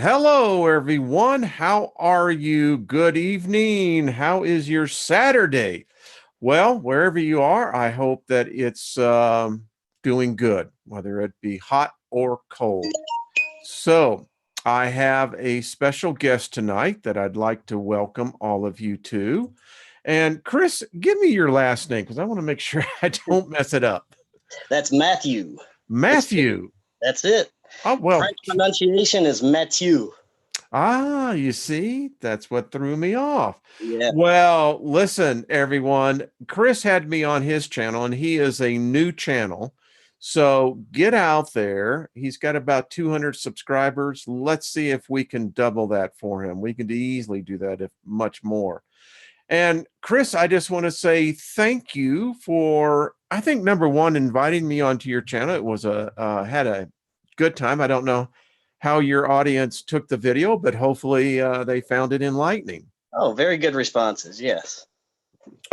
Hello, everyone. How are you? Good evening. How is your Saturday? Well, wherever you are, I hope that it's doing good, whether it be hot or cold. So, I have a special guest tonight that I'd like to welcome all of you to. And Chris, give me your last name because I want to make sure I don't mess it up. That's Matthew. Matthew. That's it. Oh, well. French pronunciation is Mathieu. Ah, you see, that's what threw me off. Yeah. Well, listen, everyone. Chris had me on his channel, and he is a new channel. So get out there. He's got about 200 subscribers. Let's see if we can double that for him. We could easily do that, if much more. And Chris, I just want to say thank you for, I think, number one, inviting me onto your channel. It was had a good time. I don't know how your audience took the video, but hopefully they found it enlightening. Oh, very good responses. Yes.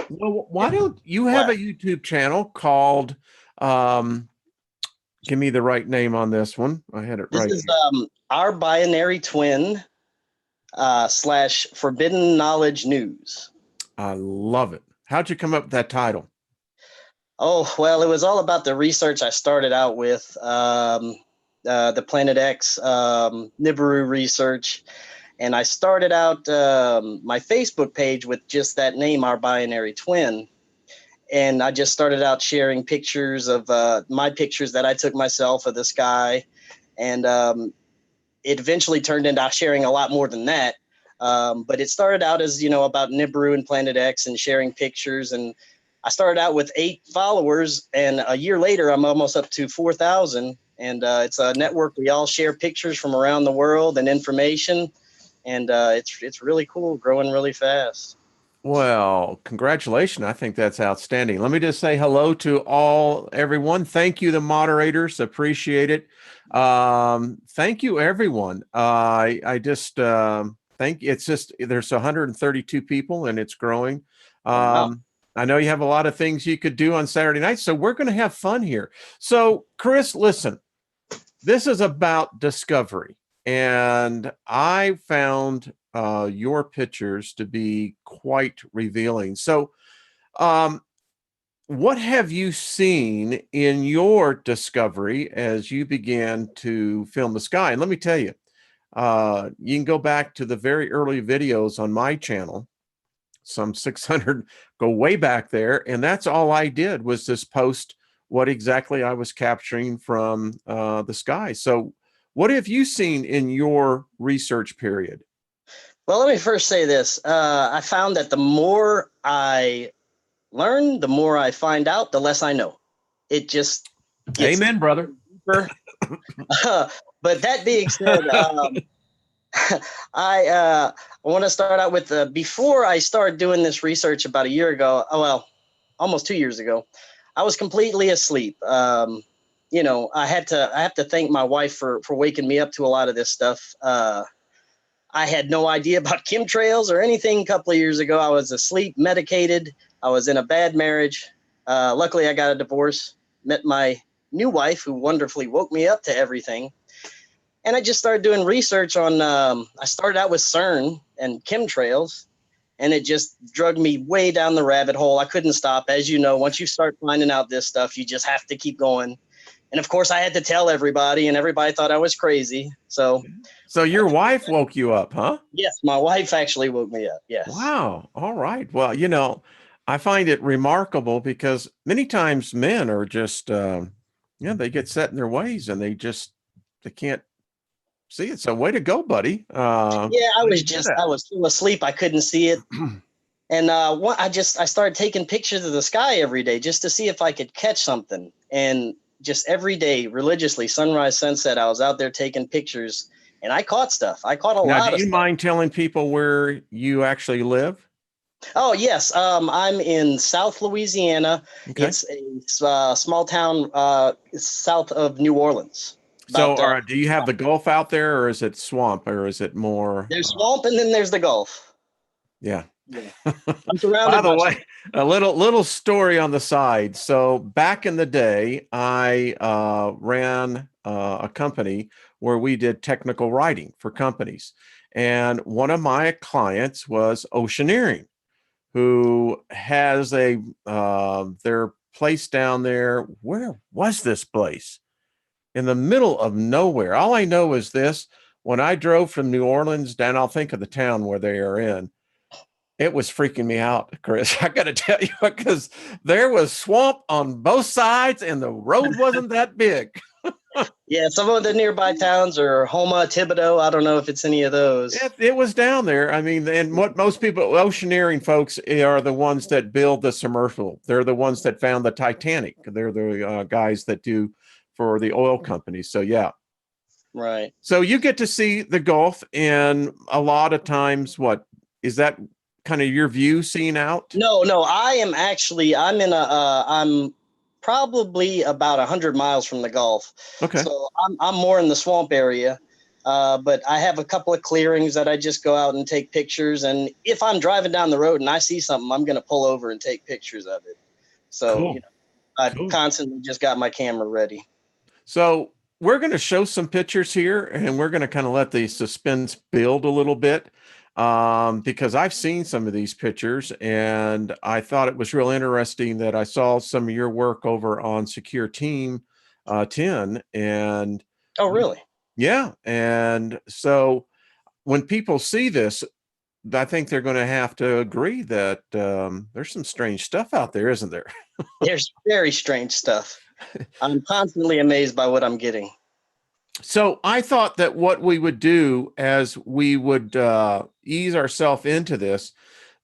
Well, why don't you have a YouTube channel called, give me the right name on this one. I had it right. This is our binary twin / Forbidden Knowledge News. I love it. How'd you come up with that title? Oh, well, it was all about the research I started out with, the Planet X Nibiru research. And I started out my Facebook page with just that name, Our Binary Twin. And I just started out sharing pictures of my pictures that I took myself of the sky. And it eventually turned into sharing a lot more than that. But it started out as, about Nibiru and Planet X and sharing pictures. And I started out with 8 followers. And a year later, I'm almost up to 4,000. And it's a network. We all share pictures from around the world and information. And it's really cool, growing really fast. Well, congratulations. I think that's outstanding. Let me just say hello to everyone. Thank you, the moderators. Appreciate it. Thank you, everyone. I just think there's 132 people and it's growing. Wow. I know you have a lot of things you could do on Saturday night, so we're going to have fun here. So, Chris, listen, this is about discovery. And I found your pictures to be quite revealing. So what have you seen in your discovery as you began to film the sky? And let me tell you, you can go back to the very early videos on my channel, some 600, go way back there. And that's all I did was just post what exactly I was capturing from the sky. So what have you seen in your research period? Well, let me first say this. I found that the more I learn, the more I find out, the less I know. It just gets Amen, brother. deeper. But that being said, I want to start out with before I started doing this research about a year ago, almost 2 years ago, I was completely asleep. I have to thank my wife for waking me up to a lot of this stuff. I had no idea about chemtrails or anything a couple of years ago. I was asleep, medicated. I was in a bad marriage. Luckily, I got a divorce, met my new wife who wonderfully woke me up to everything. And I just started doing research on, I started out with CERN and chemtrails, and it just drug me way down the rabbit hole. I couldn't stop. As you know, once you start finding out this stuff, you just have to keep going. And of course, I had to tell everybody, and everybody thought I was crazy. So your wife woke you up, huh? Yes, my wife actually woke me up. Yes. Wow. All right. Well, I find it remarkable because many times men are just, they get set in their ways and they can't see it. So way to go, buddy. I was still asleep. I couldn't see it. And I started taking pictures of the sky every day just to see if I could catch something. And just every day, religiously, sunrise, sunset, I was out there taking pictures, and I caught stuff. I caught a lot of stuff. Do you mind telling people where you actually live? Oh, yes. I'm in South Louisiana. Okay. It's a small town south of New Orleans. So do you have the Gulf out there, or is it swamp, or is it more? There's swamp, and then there's the Gulf. Yeah. I'm surrounded. By the way, a little story on the side. So back in the day, I ran a company where we did technical writing for companies. And one of my clients was Oceaneering, who has their place down there. Where was this place? In the middle of nowhere. All I know is this: when I drove from New Orleans down, I'll think of the town where they are in. It was freaking me out, Chris. I got to tell you, because there was swamp on both sides and the road wasn't that big. Yeah, some of the nearby towns are Homa, Thibodeau. I don't know if it's any of those. It was down there. I mean, and what most people, Oceaneering folks, are the ones that build the submersible. They're the ones that found the Titanic. They're the guys that do for the oil companies. So, yeah. Right. So you get to see the Gulf, and a lot of times, what is that kind of your view seeing out? No, I'm probably about 100 miles from the Gulf. Okay. So I'm more in the swamp area. But I have a couple of clearings that I just go out and take pictures. And if I'm driving down the road and I see something, I'm going to pull over and take pictures of it. So, cool. I've constantly just got my camera ready. So we're going to show some pictures here, and we're going to kind of let the suspense build a little bit, because I've seen some of these pictures, and I thought it was real interesting that I saw some of your work over on Secure Team 10. And oh, really? Yeah. And so when people see this, I think they're going to have to agree that there's some strange stuff out there, isn't there? There's very strange stuff. I'm constantly amazed by what I'm getting. So I thought that what we would do as we would ease ourselves into this,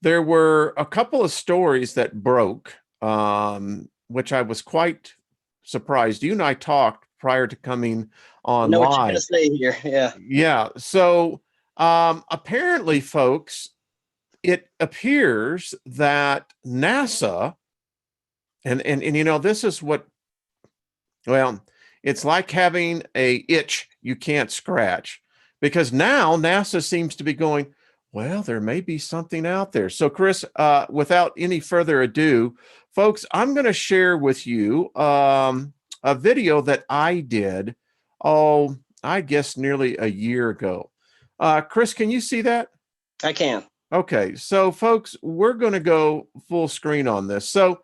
there were a couple of stories that broke, which I was quite surprised. You and I talked prior to coming on I know live. what you're going to say here. Yeah. Yeah. So apparently, folks, it appears that NASA, and this is what, well, it's like having a itch you can't scratch, because now NASA seems to be going, well, there may be something out there. So, Chris, without any further ado, folks, I'm going to share with you a video that I did, I guess nearly a year ago. Chris, can you see that? I can. Okay, so folks, we're going to go full screen on this. So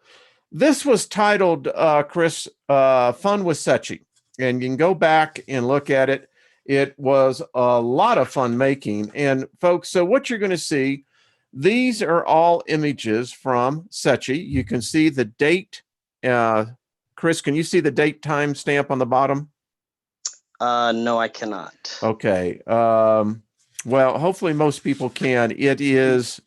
this was titled, Chris, Fun with Sechi. And you can go back and look at it. It was a lot of fun making. And folks, so what you're going to see, these are all images from Sechi. You can see the date. Chris, can you see the date time stamp on the bottom? No, I cannot. Okay. Well, hopefully most people can. It is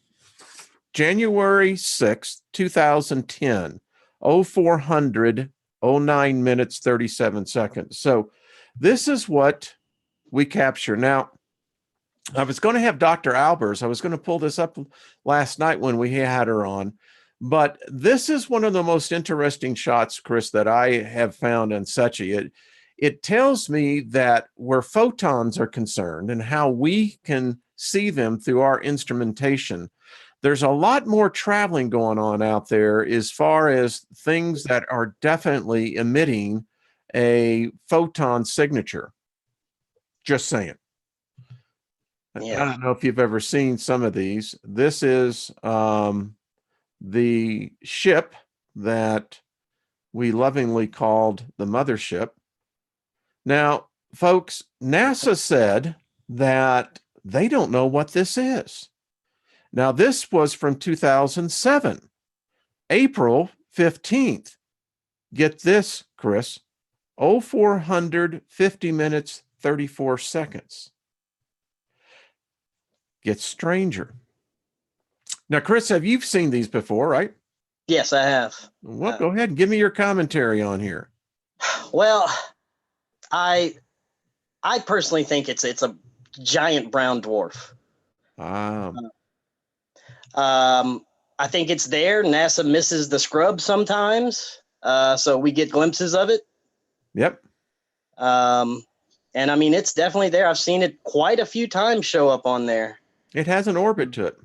January 6th, 2010, 0400, 09 minutes, 37 seconds. So this is what we capture. Now, I was going to have Dr. Albers. I was going to pull this up last night when we had her on. But this is one of the most interesting shots, Chris, that I have found in Sechi. It tells me that where photons are concerned and how we can see them through our instrumentation, there's a lot more traveling going on out there as far as things that are definitely emitting a photon signature. Just saying. Yeah. I don't know if you've ever seen some of these. This is the ship that we lovingly called the mothership. Now, folks, NASA said that they don't know what this is. Now, this was from 2007, April 15th. Get this, Chris, 0450 minutes, 34 seconds. Gets stranger. Now, Chris, have you seen these before, right? Yes, I have. Well, go ahead and give me your commentary on here. Well, I personally think it's a giant brown dwarf. I think it's there. NASA misses the scrub sometimes, so we get glimpses of it. Yep. And I mean, it's definitely there. I've seen it quite a few times show up on there. It has an orbit to it.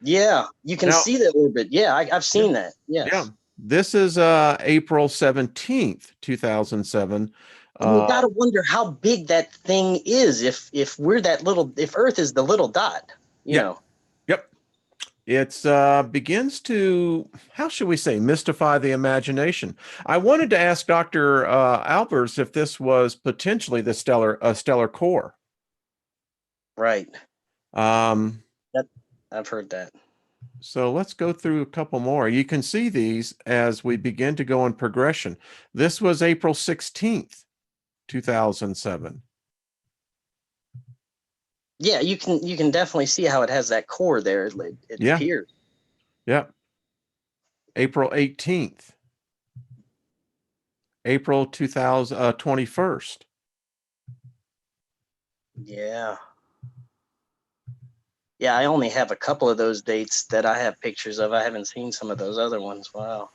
Yeah, you can see the orbit. Yeah, I've seen that. Yes. Yeah. This is April 17th, 2007, And you got to wonder how big that thing is if we're that little, if Earth is the little dot, you Yeah. know. Yep. It's begins to, how should we say, mystify the imagination. I wanted to ask Dr. Albers if this was potentially the stellar core. Right. Um, That I've heard that. so let's go through a couple more. You can see these as we begin to go in progression. This was April 16th, 2007. Yeah, you can definitely see how it has that core there. It Yeah. appears. Yep. April 18th. April 2021st. Yeah. Yeah, I only have a couple of those dates that I have pictures of. I haven't seen some of those other ones. Wow.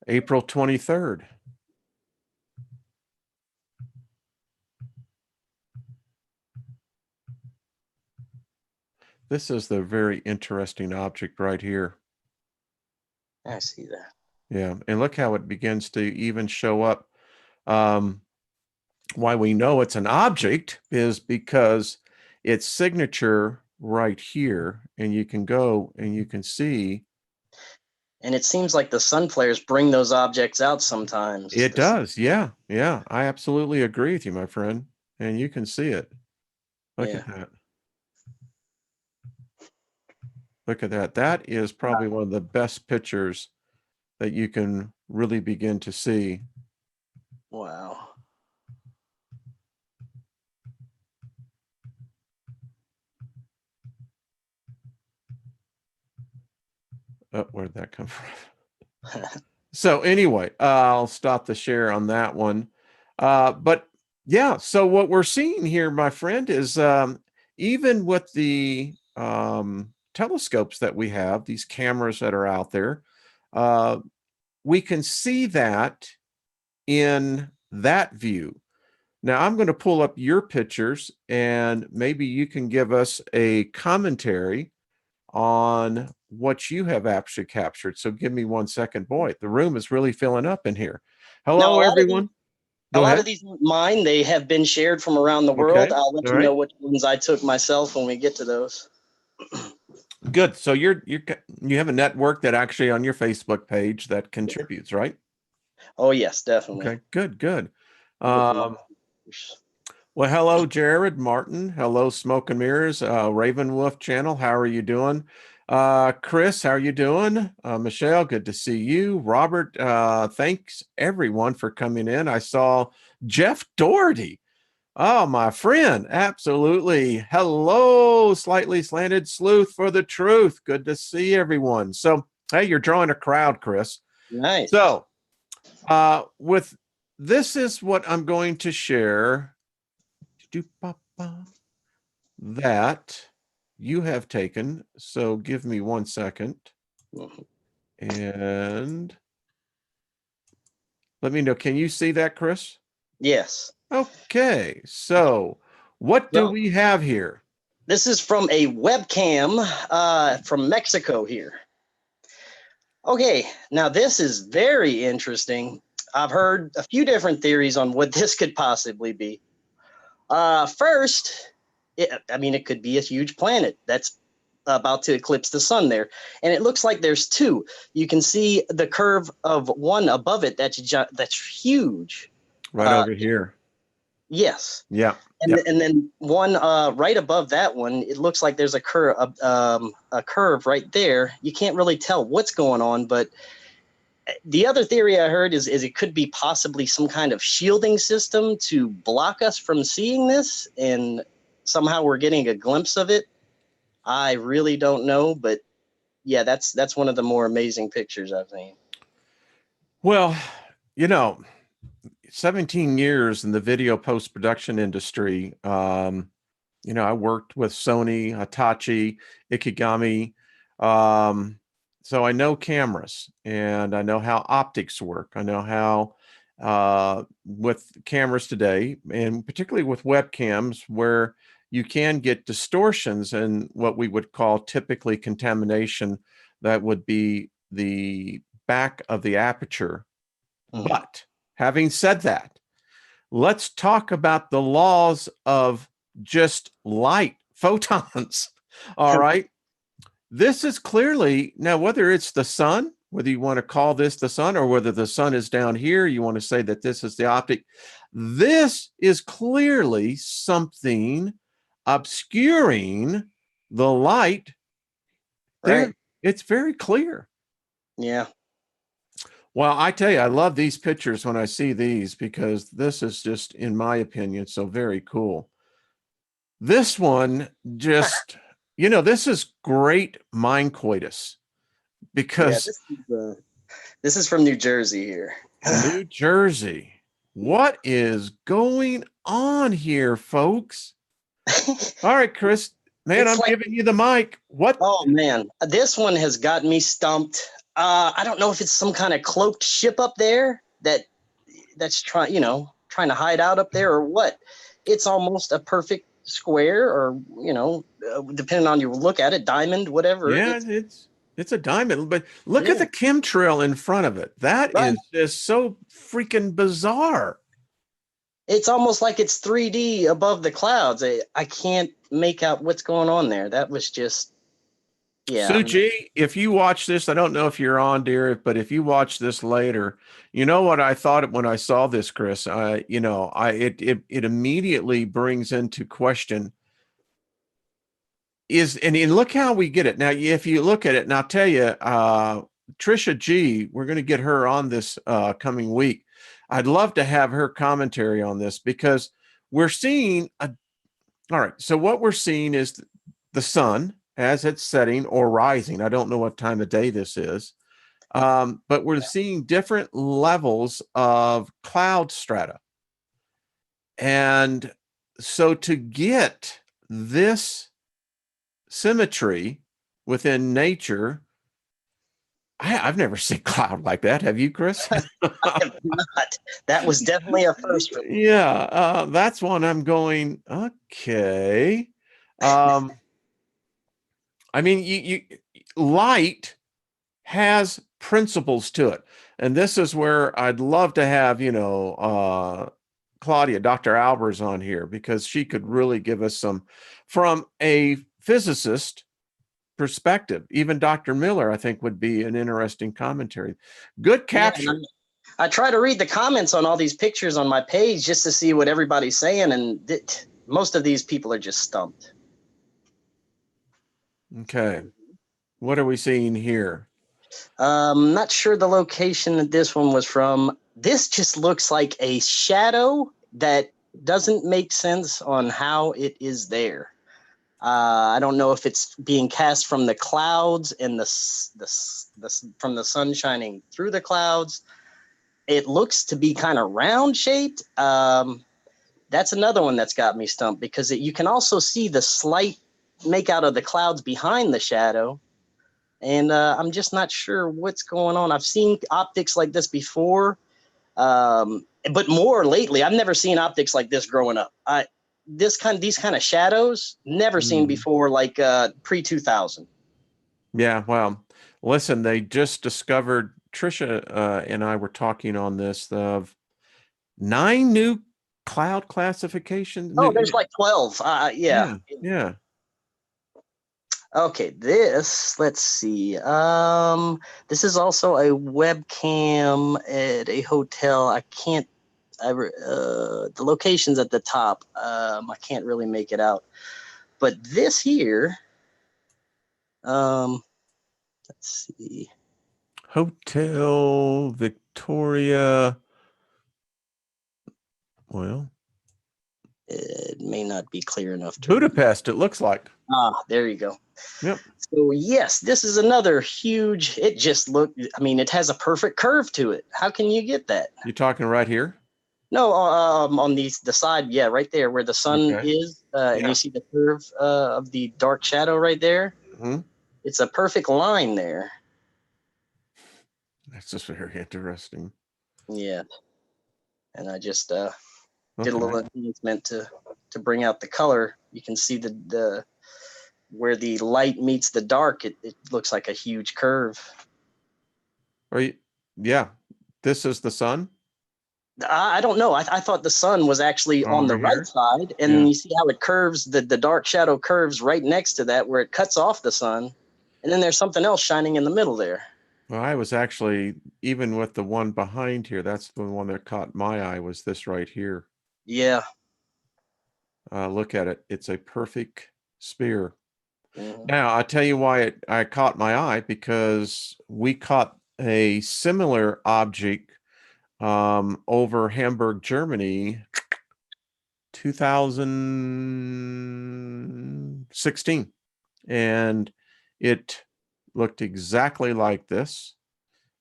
April 23rd. This is the very interesting object right here. I see that. Yeah, and look how it begins to even show up. Why we know it's an object is because its signature right here, and you can go and you can see. And it seems like the sun flares bring those objects out sometimes. It does. Yeah. Yeah. I absolutely agree with you, my friend. And you can see it. Look Yeah. at that. Look at that. That is probably one of the best pictures that you can really begin to see. Wow. Oh, where did that come from? So anyway, I'll stop the share on that one. But yeah, so what we're seeing here, my friend, is even with the telescopes that we have, these cameras that are out there, we can see that in that view. Now I'm going to pull up your pictures and maybe you can give us a commentary on what you have actually captured. So give me 1 second. Boy, the room is really filling up in here. Now, Hello, everyone. a Go lot ahead. of these aren't mine. They have been shared from around the Okay. world. I'll let All you know right. which ones I took myself when we get to those. Good. So you have a network that actually on your Facebook page that contributes, right? Oh yes, definitely. Okay. Good. Good. Look them up. Well, hello, Jared Martin. Hello, Smoke and Mirrors, Raven Wolf channel. How are you doing? Chris, how are you doing? Michelle, good to see you. Robert, thanks everyone for coming in. I saw Jeff Doherty. Oh, my friend, absolutely. Hello, Slightly Slanted Sleuth for the Truth. Good to see everyone. So, hey, you're drawing a crowd, Chris. Nice. So, with this is what I'm going to share that you have taken. So give me 1 second and let me know. Can you see that, Chris? Yes. Okay. So what do we have here? This is from a webcam from Mexico here. Okay, now this is very interesting. I've heard a few different theories on what this could possibly be. First, it could be a huge planet that's about to eclipse the sun there. And it looks like there's two. You can see the curve of one above it that's huge. Right over here. Yes. Yeah. And then one right above that one, it looks like there's a curve right there. You can't really tell what's going on, but the other theory I heard is it could be possibly some kind of shielding system to block us from seeing this, and somehow we're getting a glimpse of it. I really don't know, but yeah, that's one of the more amazing pictures I've seen. Well, 17 years in the video post-production industry. I worked with Sony, Hitachi, Ikegami. So I know cameras and I know how optics work. I know how with cameras today, and particularly with webcams, where you can get distortions and what we would call typically contamination that would be the back of the aperture. Mhm. But having said that, let's talk about the laws of just light, photons. All right. This is clearly, now, whether it's the sun, whether you want to call this the sun, or whether the sun is down here, you want to say that this is the optic. This is clearly something obscuring the light. There, Right. it's very clear. Yeah. Well, I tell you, I love these pictures when I see these, because this is just, in my opinion, so very cool. This one just, this is great mind coitus, Yeah. because This is from New Jersey here. New Jersey, what is going on here, folks? All right, Chris, man, It's I'm like, giving you the mic. What? oh man, this one has got me stumped. I don't know if it's some kind of cloaked ship up there that's trying to hide out up there, or what. It's almost a perfect square, or depending on you look at it, diamond, whatever. Yeah, it's a diamond, but look at Yeah, the chemtrail in front of it. That right. is just so freaking bizarre. It's almost like it's 3D above the clouds. I can't make out what's going on there. That was just, yeah. Suji, if you watch this, I don't know if you're on, dear, but if you watch this later, you know what I thought when I saw this, Chris. It immediately brings into question and look how we get it now. If you look at it, and I'll tell you, Trisha G, we're going to get her on this coming week. I'd love to have her commentary on this, because we're seeing all right. So what we're seeing is the sun as it's setting or rising. I don't know what time of day this is, but we're seeing different levels of cloud strata. And so to get this symmetry within nature, I've never seen cloud like that. Have you, Chris? I have not. That was definitely a first for me. Yeah, that's one I'm going, okay. I mean, you light has principles to it. And this is where I'd love to have, Claudia, Dr. Albers on here, because she could really give us some, from a physicist perspective. Even Dr. Miller, I think, would be an interesting commentary. Good Yeah, capture. I try to read the comments on all these pictures on my page just to see what everybody's saying, and most of these people are just stumped. Okay. What are we seeing here? Not sure the location that this one was from. This just looks like a shadow that doesn't make sense on how it is there. I don't know if it's being cast from the clouds and from the sun shining through the clouds. It looks to be kind of round shaped. That's another one that's got me stumped, because you can also see the slight make out of the clouds behind the shadow. And I'm just not sure what's going on. I've seen optics like this before, but more lately. I've never seen optics like this growing up. These kind of shadows, never seen before, like pre-2000. Yeah, well, listen, they just discovered, Trisha and I were talking on this, of 9 new cloud classifications. Oh, there's like 12. Yeah. Yeah. Okay, let's see. This is also a webcam at a hotel. The location's at the top. I can't really make it out. But this here, let's see. Hotel Victoria. Well, It may not be clear enough to Budapest, it looks like. there you go. Yep. So yes, this is another huge. It has a perfect curve to it. How can you get that? You talking right here? No, on the side, yeah, right there where the sun is, and you see the curve of the dark shadow right there. Mm-hmm. It's a perfect line there. That's just very interesting. Yeah, and I just did a little enhancement to bring out the color. You can see the where the light meets the dark. It looks like a huge curve. Yeah, this is the sun. I don't know. I thought the sun was actually on Over the right here. side, Yeah. and you see how it curves, the dark shadow curves right next to that where it cuts off the sun, and then there's something else shining in the middle there. Well, I was actually, even with the one behind here, that's the one that caught my eye, was this right here. Yeah. Look at it. It's a perfect spear. Mhm. Now, I'll tell you why I caught my eye, because we caught a similar object over Hamburg, Germany, 2016. And it looked exactly like this.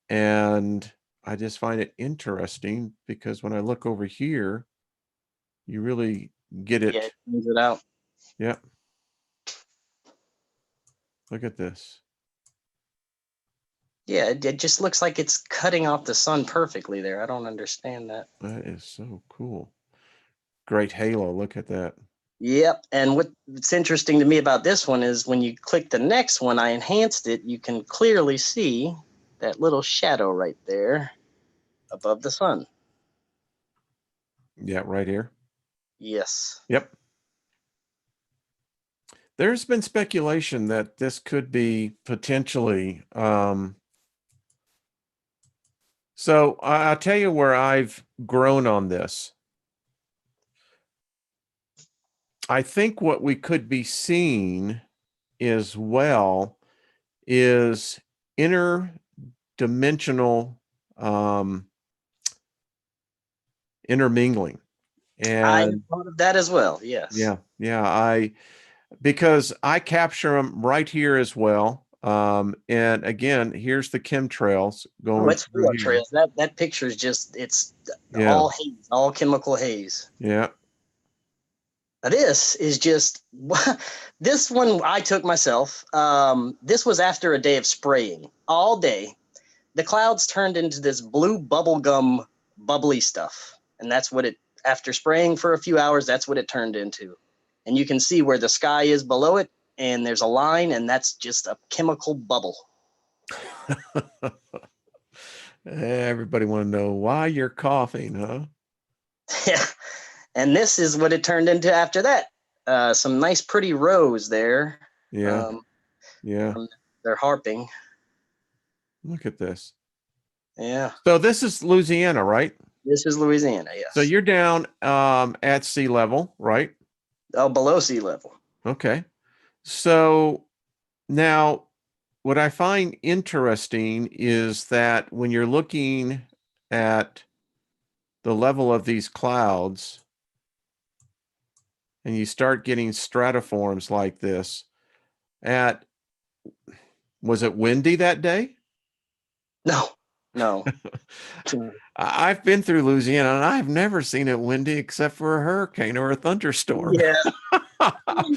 And I just find it interesting because when I look over here, you really get Yeah, it. it cleans it out. Yeah. Look at this. Yeah, it just looks like it's cutting off the sun perfectly there. I don't understand that. That is so cool. Great halo. Look at that. Yep. And what's interesting to me about this one is when you click the next one, I enhanced it. You can clearly see that little shadow right there above the sun. Yeah, right here. Yes. Yep. There's been speculation that this could be potentially. So I'll tell you where I've grown on this. I think what we could be seeing as well is interdimensional um, intermingling. I And thought of that as well. Yes. yeah, because I capture them right here as well. And again, here's the chemtrails Oh, going it's through full of here. trails. That picture is just it's Yeah, all haze, all chemical haze. yeah, This is just this one I took myself. This was after a day of spraying all day. The clouds turned into this blue bubblegum bubbly stuff, and that's what it. After spraying for a few hours, that's what it turned into. And you can see where the sky is below it, and there's a line, and that's just a chemical bubble. Everybody want to know why you're coughing, huh? Yeah. And this is what it turned into after that. Some nice, pretty rows there. Yeah, Um, yeah. they're harping. Look at this. Yeah. So this is Louisiana, right? This is Louisiana. So Yes. you're down at sea level, right? Oh, below sea level. Okay. So now what I find interesting is that when you're looking at the level of these clouds and you start getting stratiforms like this, at was it windy that day? No, no. I've been through Louisiana and I've never seen it windy except for a hurricane or a thunderstorm. Yeah,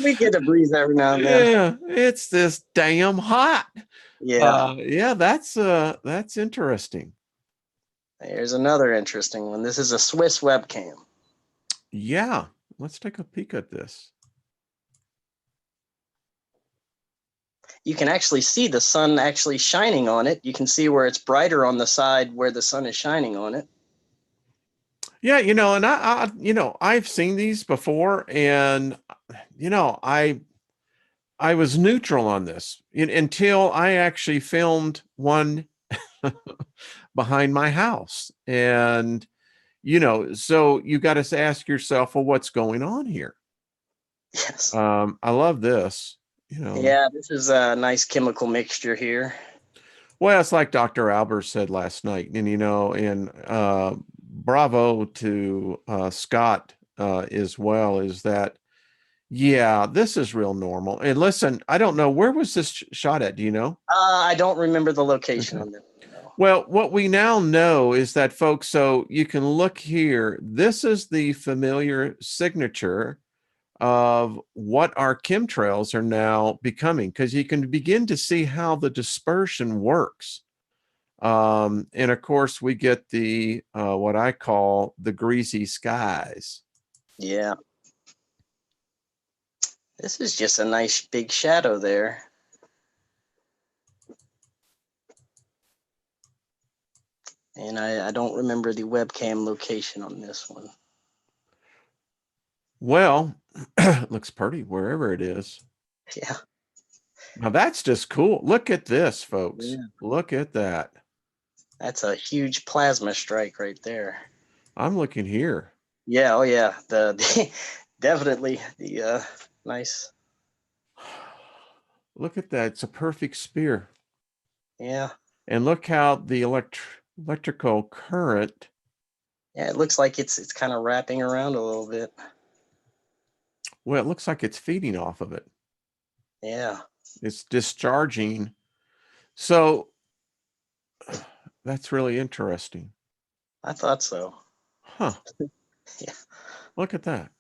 we get a breeze every now and then. Yeah, it's this damn hot. Yeah. Yeah, that's interesting. Here's another interesting one. This is a Swiss webcam. Yeah, let's take a peek at this. You can actually see the sun actually shining on it. You can see where it's brighter on the side where the sun is shining on it. Yeah, and I've seen these before, and I was neutral on this until I actually filmed one behind my house, and so you got to ask yourself, well, what's going on here? Yes. I love this. You know, Yeah, this is a nice chemical mixture here. well, it's like Dr. Albert said last night, and bravo to Scott as well. Is that yeah, this is real normal. And listen, I don't know, where was this shot at? Do you know? I don't remember the location Okay. on this. No. Well, what we now know is that, folks, so you can look here. This is the familiar signature of what our chemtrails are now becoming, because you can begin to see how the dispersion works. And of course, we get the what I call the greasy skies. Yeah. This is just a nice big shadow there. And I don't remember the webcam location on this one. Well, it looks pretty wherever it is. Yeah. Now that's just cool. Look at this, folks. Yeah. Look at that. That's a huge plasma strike right there. I'm looking here. Yeah. Oh yeah. The definitely the nice. Look at that. It's a perfect spear. Yeah. And look how the electrical current. Yeah. It looks like it's kind of wrapping around a little bit. Well, it looks like it's feeding off of it. Yeah. It's discharging. So that's really interesting. I thought so. Huh. Yeah. Look at that.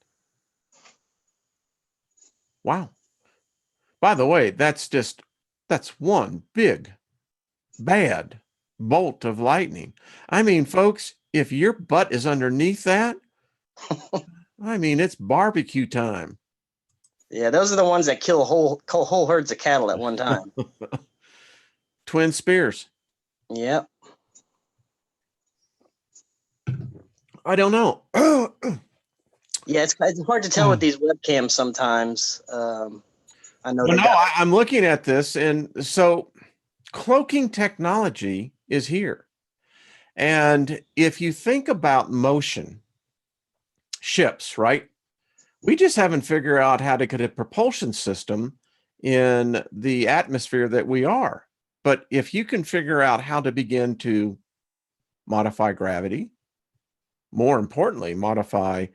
Wow. By the way, that's one big, bad bolt of lightning. I mean, folks, if your butt is underneath that, I mean, it's barbecue time. Yeah. Those are the ones that kill whole herds of cattle at one time. Twin spears. Yep. I don't know. Yeah. It's hard to tell with these webcams sometimes. I know Well, they no, got. I'm looking at this, and so cloaking technology is here. And if you think about motion, ships, right? We just haven't figured out how to get a propulsion system in the atmosphere that we are. But if you can figure out how to begin to modify gravity, more importantly, modify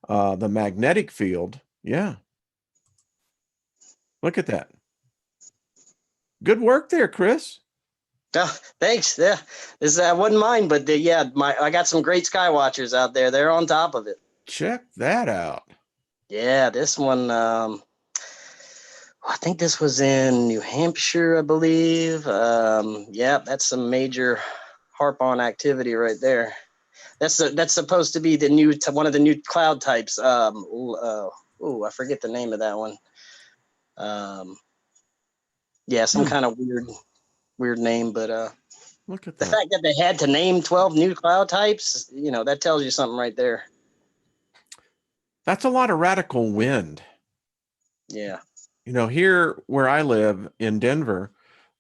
the magnetic field, yeah. Look at that. Good work there, Chris. Oh, thanks. Yeah, this I wouldn't mind, but yeah, I got some great sky watchers out there. They're on top of it. Check that out. Yeah, this one. I think this was in New Hampshire, I believe. Yeah, that's some major harp-on activity right there. That's supposed to be the new one of the new cloud types. I forget the name of that one. Yeah, some kind of weird name, but Look at the that. fact that they had to name 12 new cloud types, that tells you something right there. That's a lot of radical wind. Yeah. Here where I live in Denver,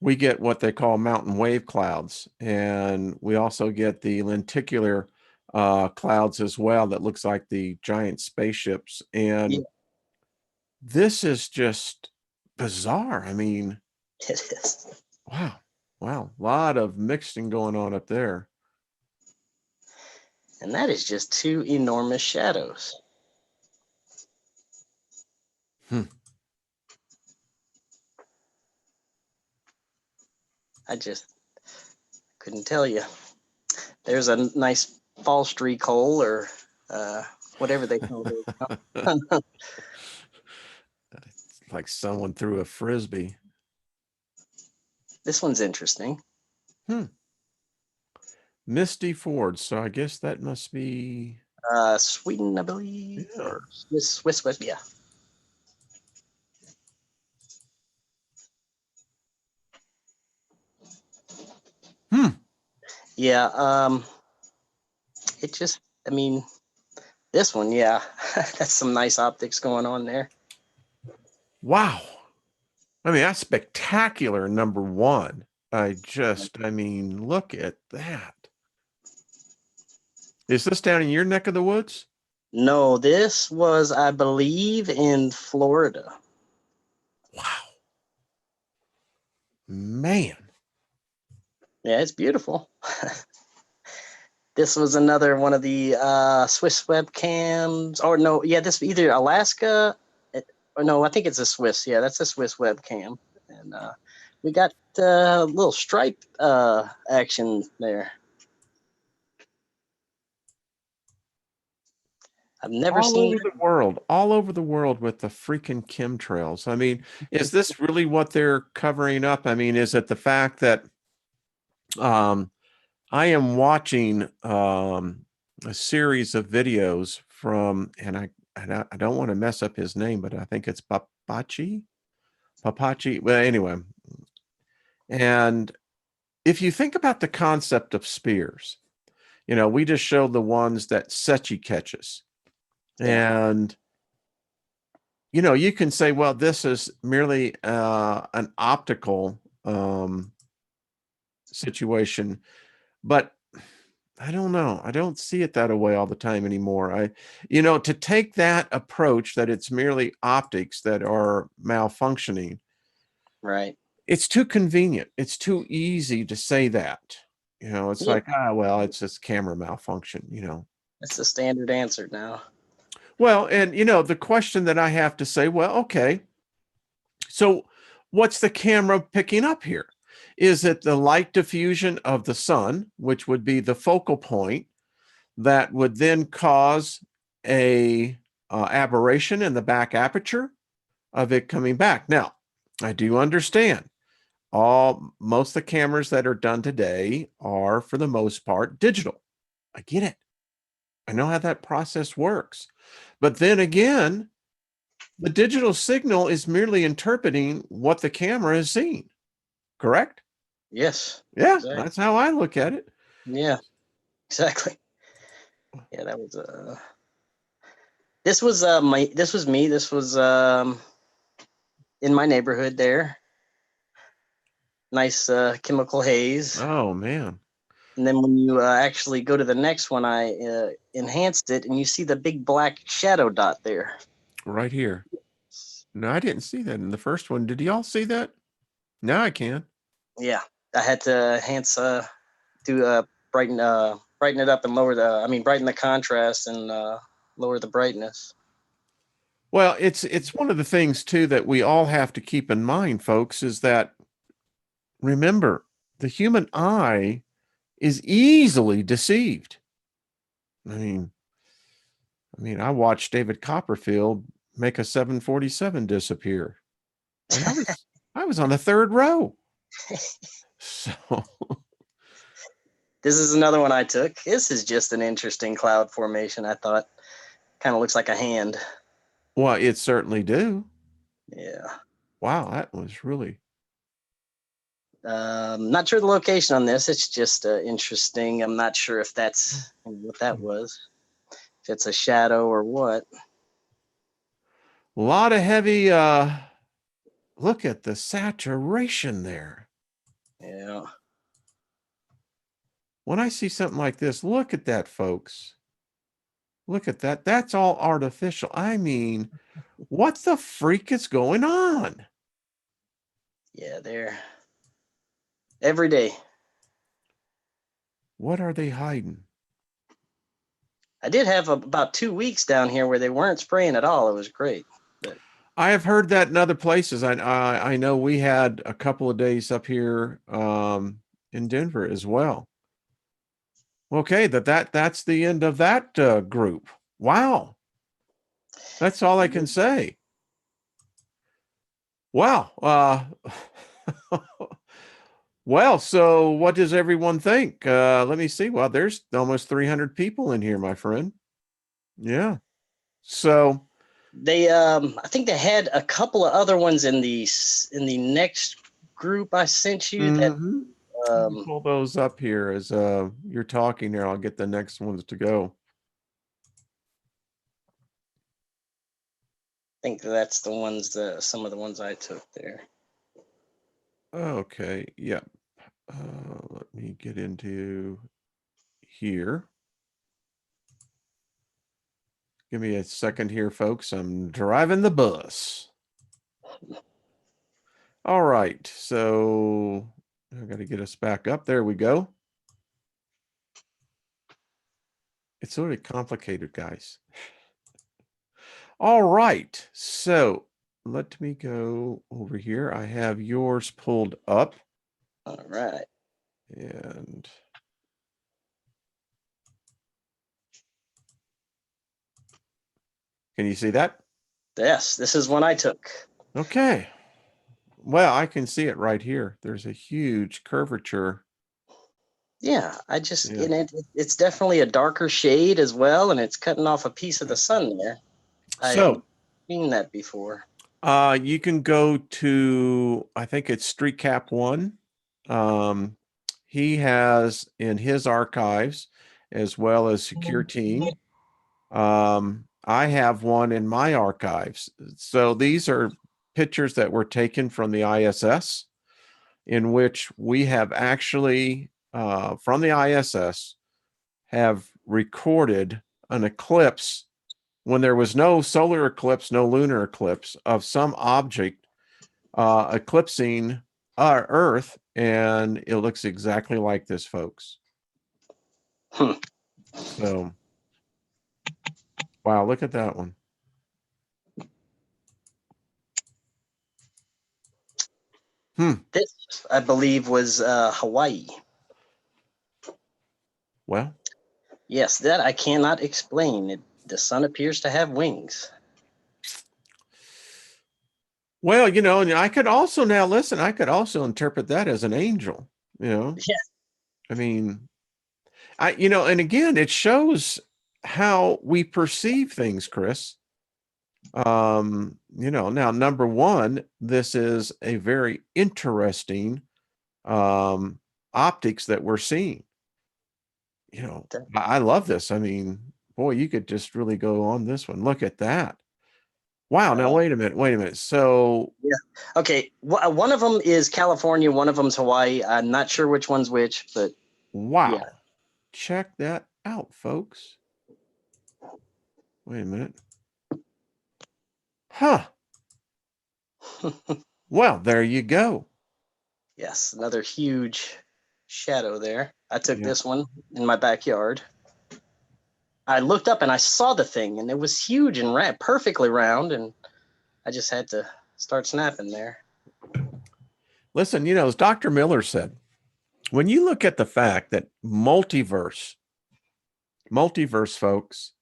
we get what they call mountain wave clouds. And we also get the lenticular clouds as well that looks like the giant spaceships. Yeah, And this is just bizarre. I mean, it is. wow. Wow. A lot of mixing going on up there. And that is just two enormous shadows. Hmm. I just couldn't tell you. There's a nice fall streak hole or whatever they call it. It's like someone threw a frisbee. This one's interesting. Misty Ford. So I guess that must be Sweden, I believe, yeah. or Swiss, yeah. Yeah, it just, I mean, this one, yeah, that's some nice optics going on there. Wow. I mean, that's spectacular, number one. I mean, look at that. Is this down in your neck of the woods? No, this was, I believe, in Florida. Wow. Man. Yeah, it's beautiful. This was another one of the Swiss webcams, or no, yeah, this either Alaska, or no, I think it's a Swiss. Yeah, that's a Swiss webcam, and we got a little stripe action there. I've never All seen. over the world, all over the world with the freaking chemtrails. I mean, is this really what they're covering up? I mean, is it the fact that I am watching a series of videos from, and I don't want to mess up his name, but I think it's Papachi. Well, anyway, and if you think about the concept of spears, You know, we just showed the ones that Sechi catches. Yeah. And, you know, you can say, well, this is merely an optical situation, but I don't know. I don't see it that way all the time anymore. You know, to take that approach that it's merely optics that are malfunctioning, Right. it's too convenient. It's too easy to say that. You know, it's Yeah. like, well, it's just camera malfunction, you know. That's the standard answer now. Well, and you know, the question that I have to say, well, okay, so what's the camera picking up here? Is it the light diffusion of the sun, which would be the focal point that would then cause a aberration in the back aperture of it coming back? Now, I do understand most of the cameras that are done today are, for the most part, digital. I get it. I know how that process works. But then again, the digital signal is merely interpreting what the camera is seeing, correct? Yes. Yeah, Exactly. that's how I look at it. Yeah. Exactly. Yeah, that was this was this was me. This was in my neighborhood there. Nice chemical haze. Oh, man. And then when you actually go to the next one, I enhanced it, and you see the big black shadow dot there. Right here. No, I didn't see that in the first one. Did y'all see that? Now I can. Yeah, I had to enhance, brighten it up and lower brighten the contrast and lower the brightness. Well, it's one of the things too that we all have to keep in mind, folks, is that remember, the human eye is easily deceived. I mean, I watched David Copperfield make a 747 disappear, and I was on the third row. So, This is another one I took. This is just an interesting cloud formation. I thought kind of looks like a hand. well, it certainly do. Yeah. Wow, that was really Not sure the location on this. It's just interesting. I'm not sure if that's what that was. If it's a shadow or what. a lot of heavy. Look at the saturation there. Yeah. When I see something like this, look at that, folks. Look at that. That's all artificial. I mean, what the freak is going on? Yeah, they're every day. What are they hiding? I did have about 2 weeks down here where they weren't spraying at all. It was great. But I have heard that in other places. I know we had a couple of days up here in Denver as well. Okay, that's the end of that group. Wow, that's all I can say. Wow. Well, so what does everyone think? Let me see. Well, there's almost 300 people in here, my friend. Yeah. So, they, I think they had a couple of other ones in the next group I sent you. That mhm. Let me pull those up here as you're talking here. I'll get the next ones to go. I think that's the ones. Some of the ones I took there. Okay. Yep. Let me get into here. Give me a second here, folks. I'm driving the bus. All right. So I got to get us back up. There we go. It's sort of complicated, guys. All right. So let me go over here. I have yours pulled up. All right. And can you see that? Yes, this is one I took. Okay. Well, I can see it right here. There's a huge curvature. Yeah, I just Yeah. in it. It's definitely a darker shade as well, and it's cutting off a piece of the sun there. I So hadn't seen that before. you can go to, I think it's Street Cap One. He has in his archives as well as secure team. I have one in my archives. So these are pictures that were taken from the ISS, in which we have actually, from the ISS, have recorded an eclipse when there was no solar eclipse, no lunar eclipse of some object eclipsing our Earth, and it looks exactly like this, folks. So, wow, look at that one. This, I believe, was Hawaii. Well, Yes, that I cannot explain. The sun appears to have wings. well, and I could also now listen, I could also interpret that as an angel, Yeah. I mean, and again, it shows how we perceive things, Chris. Now number one, this is a very interesting optics that we're seeing. I love this. I mean, boy, you could just really go on this one. Look at that. Wow. Now, wait a minute. So, yeah. Okay. One of them is California. One of them's Hawaii. I'm not sure which one's which, but wow. yeah. Check that out, folks. Wait a minute. Huh. Well, there you go. Yes, another huge shadow there. I took this one in my backyard. I looked up and I saw the thing, and it was huge and perfectly round, and I just had to start snapping there. Listen, as Dr. Miller said, when you look at the fact that multiverse, folks,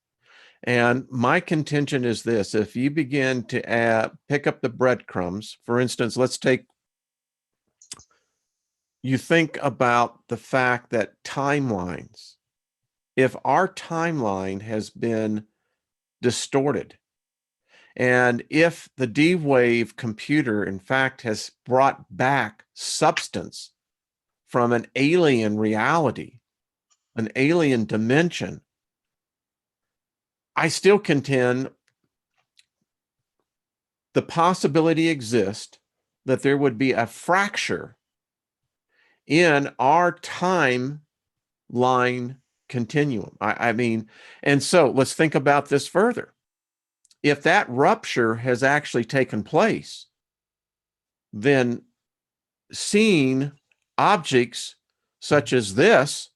and my contention is this: if you begin to pick up the breadcrumbs, for instance, you think about the fact that timelines, if our timeline has been distorted, and if the D-Wave computer, in fact, has brought back substance from an alien reality, an alien dimension, I still contend the possibility exists that there would be a fracture in our timeline continuum. I mean, and so let's think about this further. If that rupture has actually taken place, then seeing objects such as this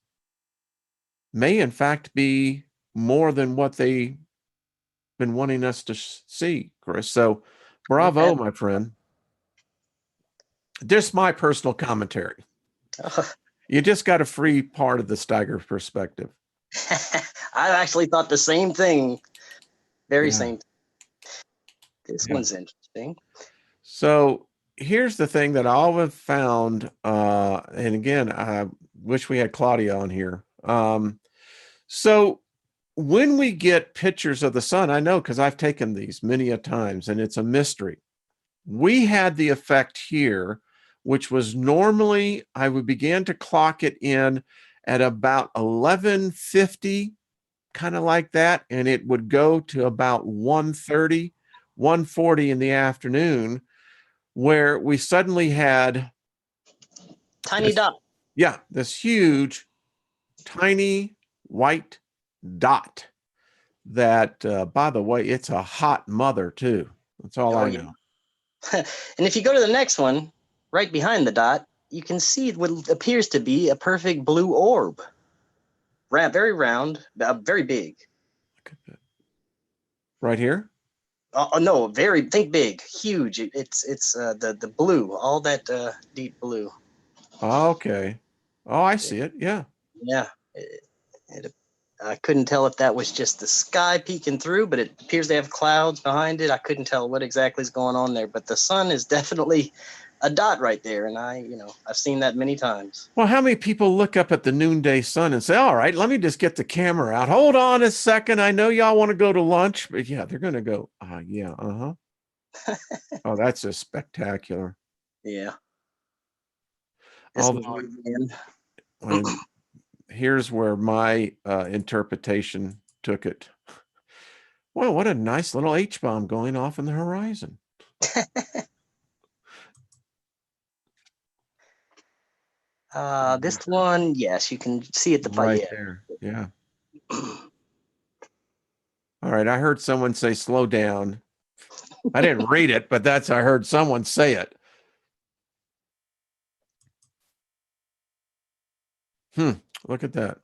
may in fact be more than what they've been wanting us to see, Chris. So bravo, my friend. Just my personal commentary. You just got a free part of the Steiger perspective. I actually thought the same thing. Same. This one's interesting. So here's the thing that I always found, and again, I wish we had Claudia on here. So when we get pictures of the sun, I know because I've taken these many a times, and it's a mystery. We had the effect here, which was normally I would begin to clock it in at about 11:50, kind of like that, and it would go to about 1:30, 1:40 in the afternoon, where we suddenly had tiny dot. Yeah, this huge, tiny white dot that, by the way, it's a hot mother too. That's all I know. And if you go to the next one, right behind the dot, you can see what appears to be a perfect blue orb. Very round, very big. Look at that. Right here? No, think big, huge. It's the blue, all that deep blue. Okay. Oh, I see it. Yeah. Yeah. I couldn't tell if that was just the sky peeking through, but it appears they have clouds behind it. I couldn't tell what exactly is going on there, but the sun is definitely a dot right there, and I've seen that many times. Well, how many people look up at the noonday sun and say, all right, let me just get the camera out. Hold on a second. I know y'all want to go to lunch, but yeah, they're going to go, yeah, oh, that's just spectacular. Yeah. And here's where my interpretation took it. Well, what a nice little H-bomb going off in the horizon. This one, yes, you can see it. Right there. Yeah. All right. I heard someone say slow down. I didn't read it, but I heard someone say it. Look at that.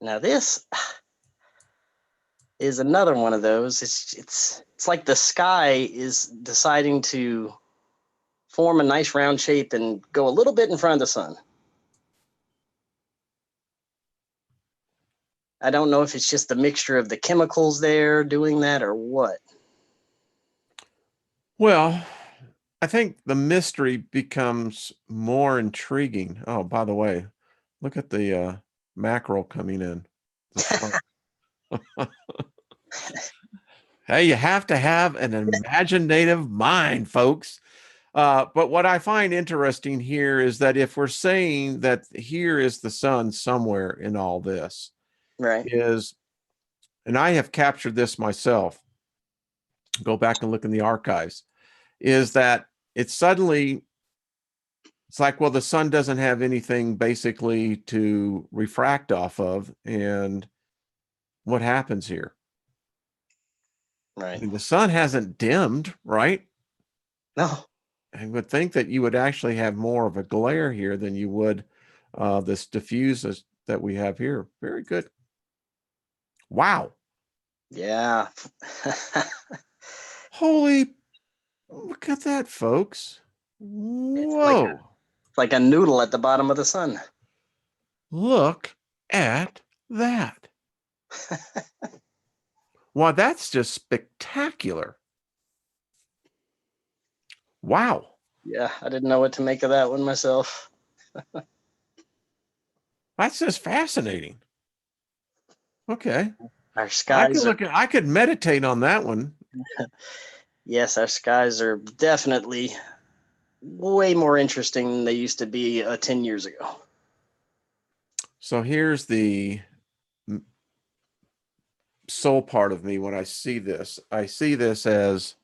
Now this is another one of those. It's like the sky is deciding to form a nice round shape and go a little bit in front of the sun. I don't know if it's just the mixture of the chemicals there doing that or what. Well, I think the mystery becomes more intriguing. Oh, by the way, look at the mackerel coming in. Hey, you have to have an imaginative mind, folks. But what I find interesting here is that if we're saying that here is the sun somewhere in all this, Right. And I have captured this myself, go back and look in the archives, is that it's like, well, the sun doesn't have anything basically to refract off of. And what happens here? Right. I mean, the sun hasn't dimmed, right? No. I would think that you would actually have more of a glare here than you would this diffuse that we have here. Very good. Wow. Yeah. Holy, look at that, folks. Whoa. It's like a noodle at the bottom of the sun. Look at that. Wow, that's just spectacular. Wow. Yeah, I didn't know what to make of that one myself. That's just fascinating. Okay. Our skies I could meditate on that one. Yes, our skies are definitely way more interesting than they used to be 10 years ago. So here's the soul part of me when I see this. I see this as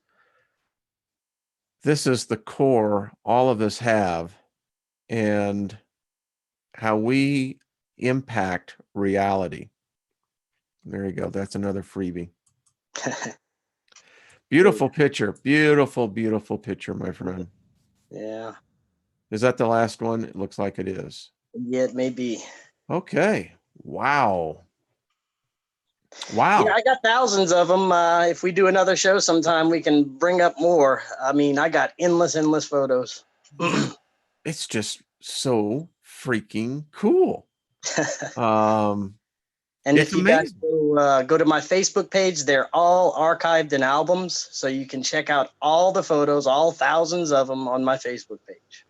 this is the core all of us have, and how we impact reality. There you go. That's another freebie. Beautiful picture. Beautiful, beautiful picture, my friend. Yeah. Is that the last one? It looks like it is. Yeah, it may be. Okay. Wow. Wow. Yeah, I got thousands of them. If we do another show sometime, we can bring up more. I mean, I got endless photos. It's just so freaking cool. And It's if you amazing. guys go to my Facebook page, they're all archived in albums. So you can check out all the photos, all thousands of them on my Facebook page.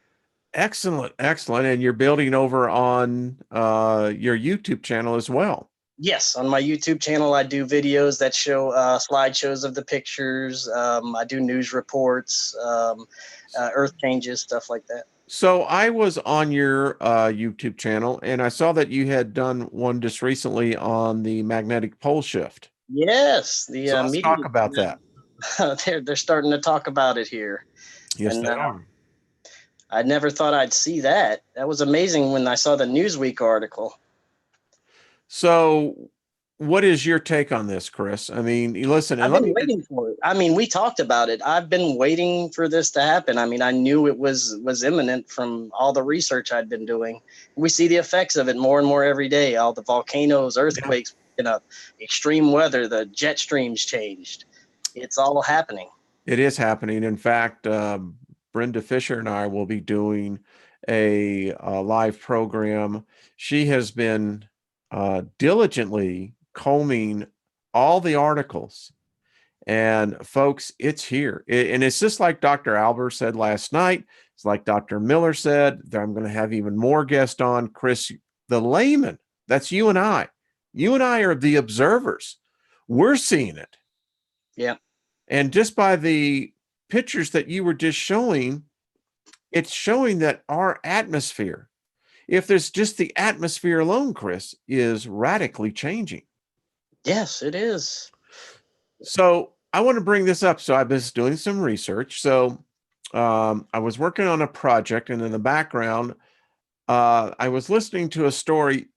Excellent. Excellent. And you're building over on your YouTube channel as well. Yes, on my YouTube channel, I do videos that show slideshows of the pictures. I do news reports, earth changes, stuff like that. So I was on your YouTube channel, and I saw that you had done one just recently on the magnetic pole shift. Yes, the So let's media. talk about that. They're starting to talk about it here. Yes, And they are. I never thought I'd see that. That was amazing when I saw the Newsweek article. So what is your take on this, Chris? I mean, you listen, and I've been waiting for it. I mean, we talked about it. I've been waiting for this to happen. I mean, I knew it was imminent from all the research I'd been doing. We see the effects of it more and more every day. All the volcanoes, earthquakes, extreme weather, the jet streams changed. It's all happening. It is happening. In fact, Brenda Fisher and I will be doing a live program. She has been diligently combing all the articles. And folks, it's here. And it's just like Dr. Albert said last night. It's like Dr. Miller said. I'm going to have even more guests on. Chris, the layman, that's you and I. You and I are the observers. We're seeing it. Yeah. And just by the pictures that you were just showing, it's showing that our atmosphere, if there's just the atmosphere alone, Chris, is radically changing. Yes, it is. So I want to bring this up. So I was doing some research. So I was working on a project, and in the background, I was listening to a story.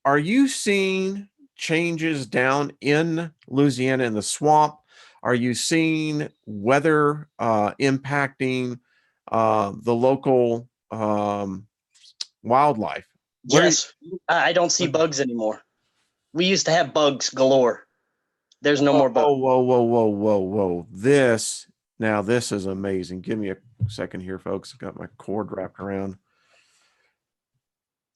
Are you seeing changes down in Louisiana in the swamp? Are you seeing weather impacting the local wildlife? Where? Yes, I don't see bugs anymore. We used to have bugs galore. There's no more bugs. Whoa, whoa, whoa, whoa, whoa, whoa! This is amazing. Give me a second here, folks. I've got my cord wrapped around.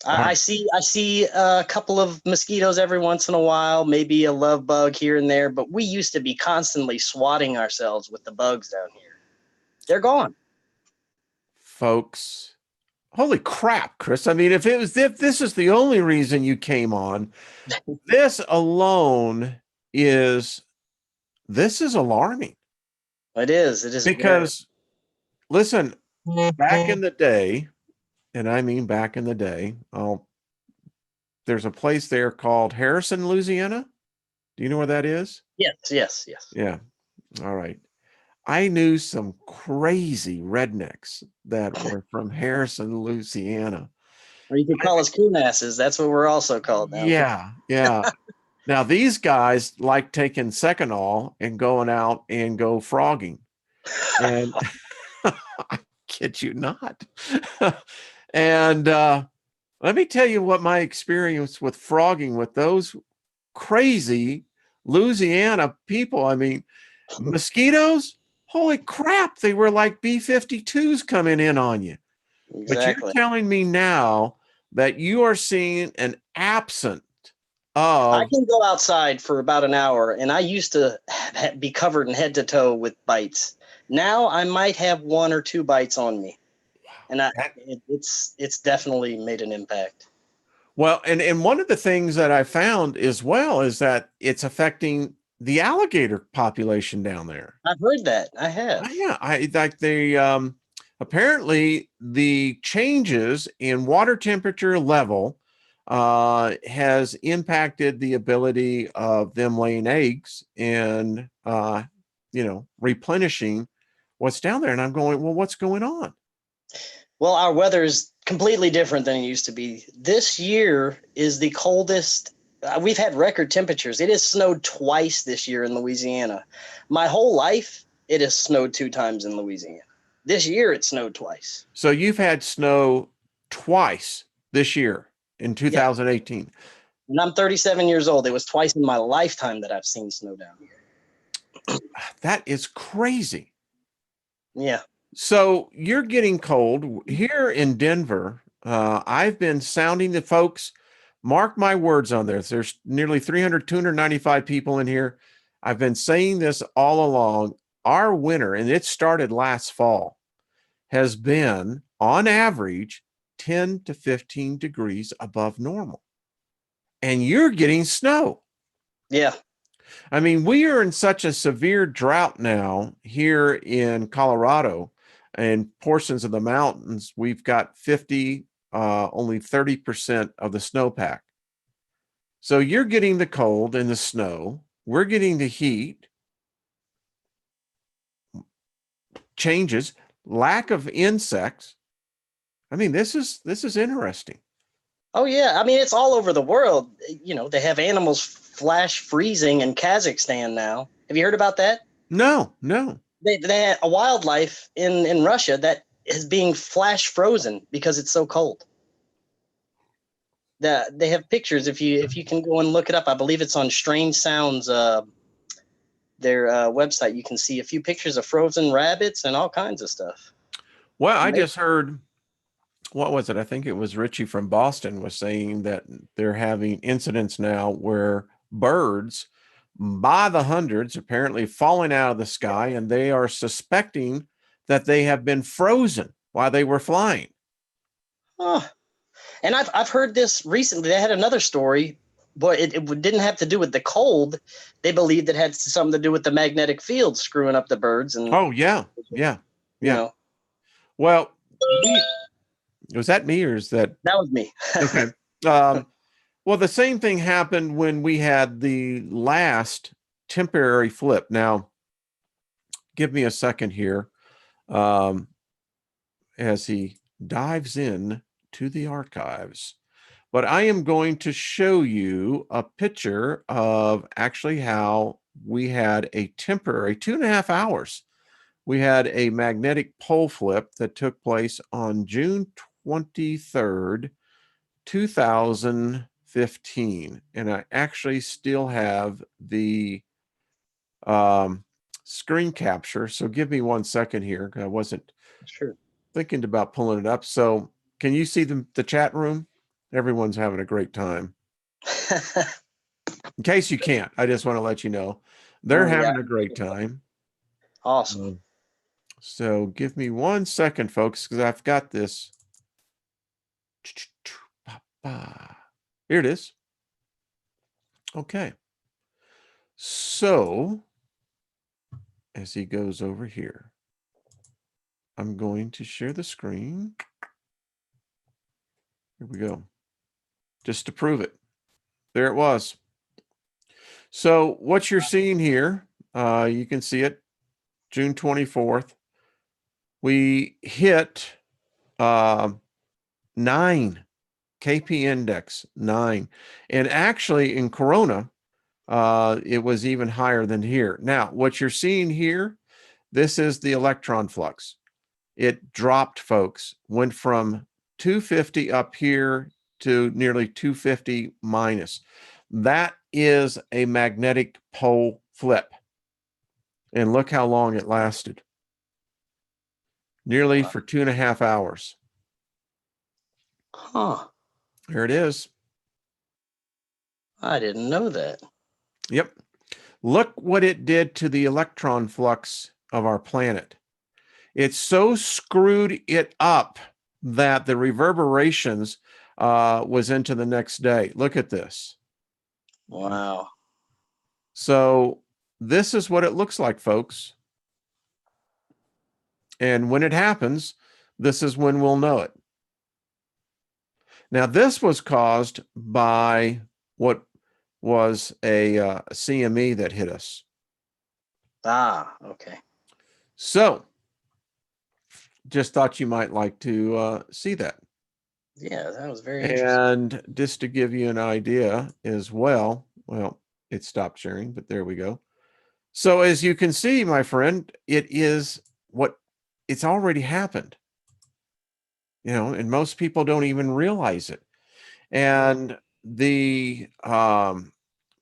I see a couple of mosquitoes every once in a while, maybe a love bug here and there, but we used to be constantly swatting ourselves with the bugs down here. They're gone. Folks, holy crap, Chris. I mean, if this is the only reason you came on, this alone is alarming. It is Because listen, back in the day, and I mean back in the day, there's a place there called Harrison, Louisiana. Do you know where that is? Yes. Yeah. All right. I knew some crazy rednecks that were from Harrison, Louisiana. Or you could call us coon asses. That's what we're also called now. Yeah. Now these guys like taking Seconal and going out and go frogging. And I kid you not. And let me tell you what my experience with frogging with those crazy Louisiana people. I mean, mosquitoes, holy crap, they were like B-52s coming in on you. Exactly. But you're telling me now that you are seeing an absence of... I can go outside for about an hour, and I used to be covered in head to toe with bites. Now I might have 1 or 2 bites on me, and it's definitely made an impact. Well, and one of the things that I found as well is that it's affecting the alligator population down there. I've heard that. I have. Yeah, I like the apparently the changes in water temperature level has impacted the ability of them laying eggs and replenishing what's down there. And I'm going, well, what's going on? Well, our weather is completely different than it used to be. This year is the coldest. We've had record temperatures. It has snowed twice this year in Louisiana. My whole life, it has snowed 2 times in Louisiana. This year, it snowed twice. So you've had snow twice this year in 2018. Yeah. And I'm 37 years old. It was twice in my lifetime that I've seen snow down here. That is crazy. Yeah. So you're getting cold here in Denver. I've been sounding the folks, mark my words on this. There's nearly 295 people in here. I've been saying this all along. Our winter, and it started last fall, has been on average 10 to 15 degrees above normal. And you're getting snow. Yeah. I mean, we are in such a severe drought now here in Colorado and portions of the mountains. We've got only 30% of the snowpack. So you're getting the cold and the snow. We're getting the heat. Changes, lack of insects. I mean, this is interesting. Oh yeah, I mean it's all over the world. You know, they have animals flash freezing in Kazakhstan now. Have you heard about that? No. They had a wildlife in Russia that is being flash frozen because it's so cold. They have pictures. If you can go and look it up, I believe it's on Strange Sounds, their website. You can see a few pictures of frozen rabbits and all kinds of stuff. Well, I just heard, what was it? I think it was Richie from Boston was saying that they're having incidents now where birds by the hundreds apparently falling out of the sky, and they are suspecting that they have been frozen while they were flying. Oh, and I've heard this recently. They had another story, but it didn't have to do with the cold. They believed it had something to do with the magnetic field screwing up the birds. And oh yeah. You know. Well, Was that me or is that? That was me. Okay. Well, the same thing happened when we had the last temporary flip. Now, give me a second here as he dives in to the archives. But I am going to show you a picture of actually how we had a temporary 2.5 hours. We had a magnetic pole flip that took place on June 23rd, 2015. And I actually still have the screen capture. So give me 1 second here. I wasn't Sure. thinking about pulling it up. So can you see the chat room? Everyone's having a great time. In case you can't, I just want to let you know they're having a great time. Awesome. So give me 1 second, folks, because I've got this. Here it is. Okay. So as he goes over here, I'm going to share the screen. Here we go. Just to prove it. There it was. So what you're seeing here, you can see it, June 24th. We hit 9 KP index 9. And actually in Corona, it was even higher than here. Now, what you're seeing here, this is the electron flux. It dropped, folks, went from 250 up here to nearly 250 minus. That is a magnetic pole flip. And look how long it lasted. Nearly for 2.5 hours. Huh. There it is. I didn't know that. Yep. Look what it did to the electron flux of our planet. It so screwed it up that the reverberations was into the next day. Look at this. Wow. So this is what it looks like, folks. And when it happens, this is when we'll know it. Now, this was caused by what was a CME that hit us. Ah, okay. So just thought you might like to see that. Yeah, that was very interesting. And just to give you an idea as well, it stopped sharing, but there we go. So as you can see, my friend, it's already happened. And most people don't even realize it. And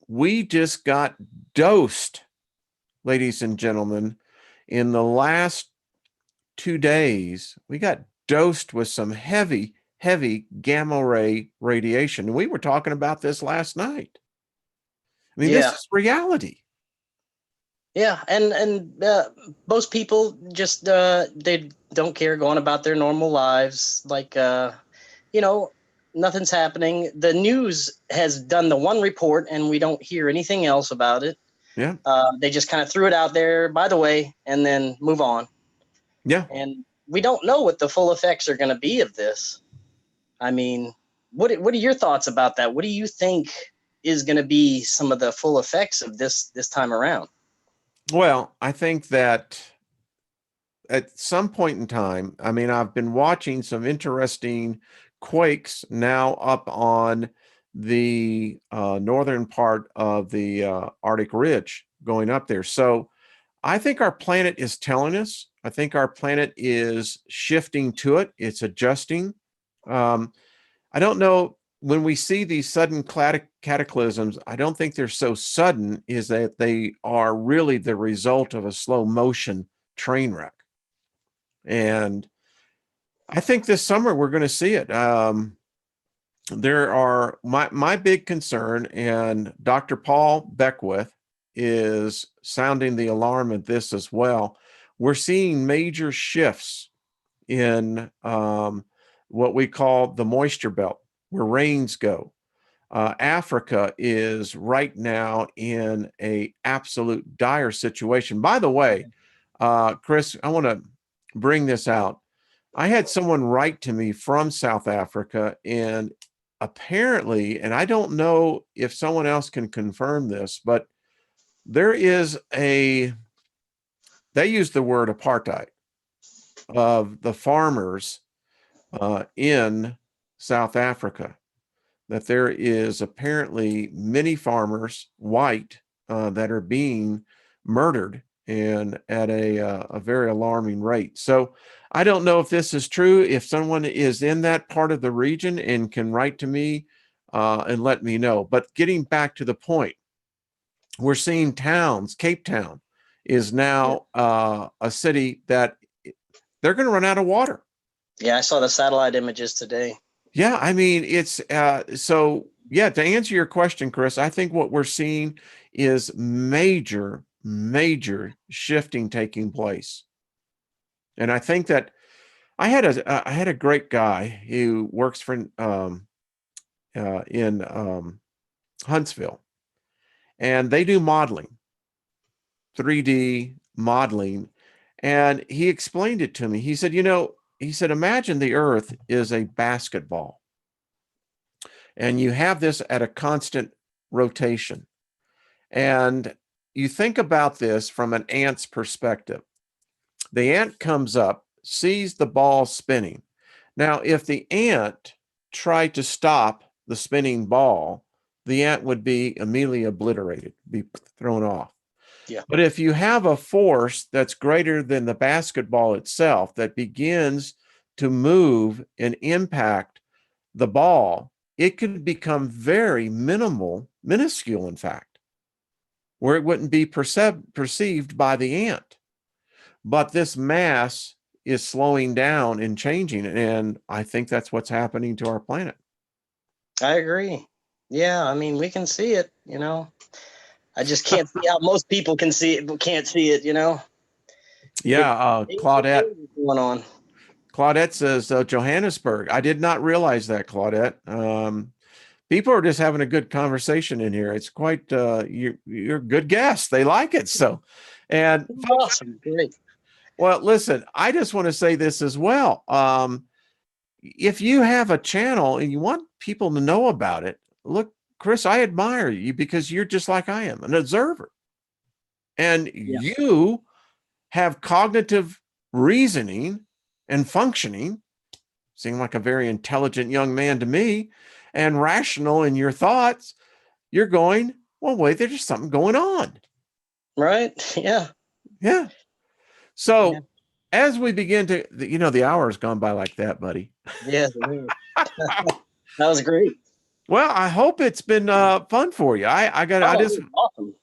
we just got dosed, ladies and gentlemen, in the last 2 days. We got dosed with some heavy gamma ray radiation. And we were talking about this last night. I mean, this is reality. Yeah, and most people just they don't care, going about their normal lives, like nothing's happening. The news has done the one report, and we don't hear anything else about it. Yeah. They just kind of threw it out there, by the way, and then move on. Yeah. And we don't know what the full effects are going to be of this. I mean, what are your thoughts about that? What do you think is going to be some of the full effects of this time around? Well, I think that at some point in time, I mean, I've been watching some interesting quakes now up on the northern part of the Arctic Ridge going up there. So I think our planet is telling us. I think our planet is shifting to it. It's adjusting. I don't know, when we see these sudden cataclysms, I don't think they're so sudden, is that they are really the result of a slow motion train wreck. And I think this summer we're going to see it. There are my big concern, and Dr. Paul Beckwith is sounding the alarm at this as well. We're seeing major shifts in what we call the moisture belt, where rains go. Africa is right now in a absolute dire situation. By the way, Chris, I want to bring this out. I had someone write to me from South Africa, and apparently, and I don't know if someone else can confirm this, but there is they use the word apartheid of the farmers in South Africa, that there is apparently many farmers, white, that are being murdered, and at a very alarming rate. So I don't know if this is true. If someone is in that part of the region and can write to me and let me know. But getting back to the point, we're seeing towns. Cape Town is now a city that they're going to run out of water. Yeah, I saw the satellite images today. Yeah, I mean, it's so yeah, to answer your question, Chris, I think what we're seeing is major, major shifting taking place. And I think that I had a great guy who works for in Huntsville, and they do modeling, 3D modeling, and he explained it to me. He said, he said, imagine the Earth is a basketball, and you have this at a constant rotation. And you think about this from an ant's perspective. The ant comes up, sees the ball spinning. Now, if the ant tried to stop the spinning ball, the ant would be immediately obliterated, be thrown off. Yeah. But if you have a force that's greater than the basketball itself that begins to move and impact the ball, it could become very minuscule, in fact, where it wouldn't be perceived by the ant. But this mass is slowing down and changing. And I think that's what's happening to our planet. I agree. Yeah, I mean, we can see it, I just can't see how most people can see it, but can't see it, Yeah, Claudette. Going on. Claudette says Johannesburg. I did not realize that, Claudette. People are just having a good conversation in here. It's quite you're a good guest. They like it. So, and awesome, great. Well, listen, I just want to say this as well. If you have a channel and you want people to know about it, look, Chris, I admire you because you're just like I am, an observer. And you have cognitive reasoning and functioning, seem like a very intelligent young man to me, and rational in your thoughts. You're going, well, wait, there's just something going on. Right. Yeah. Yeah. So as we begin to, the hour has gone by like that, buddy. Yeah. That was great. Well, I hope it's been fun for you. I just, awesome.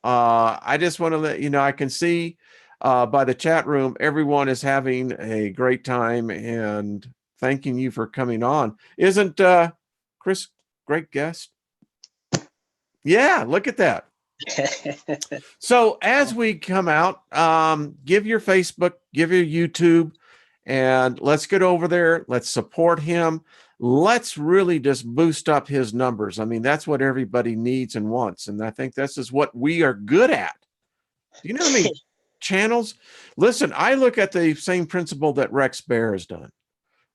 I just want to let you know, I can see by the chat room, everyone is having a great time and thanking you for coming on. Isn't Chris great guest? Yeah, look at that. So as we come out, give your Facebook, give your YouTube, and let's get over there. Let's support him. Let's really just boost up his numbers. I mean, that's what everybody needs and wants. And I think this is what we are good at. Do you know how many channels? Listen, I look at the same principle that Rex Bear has done.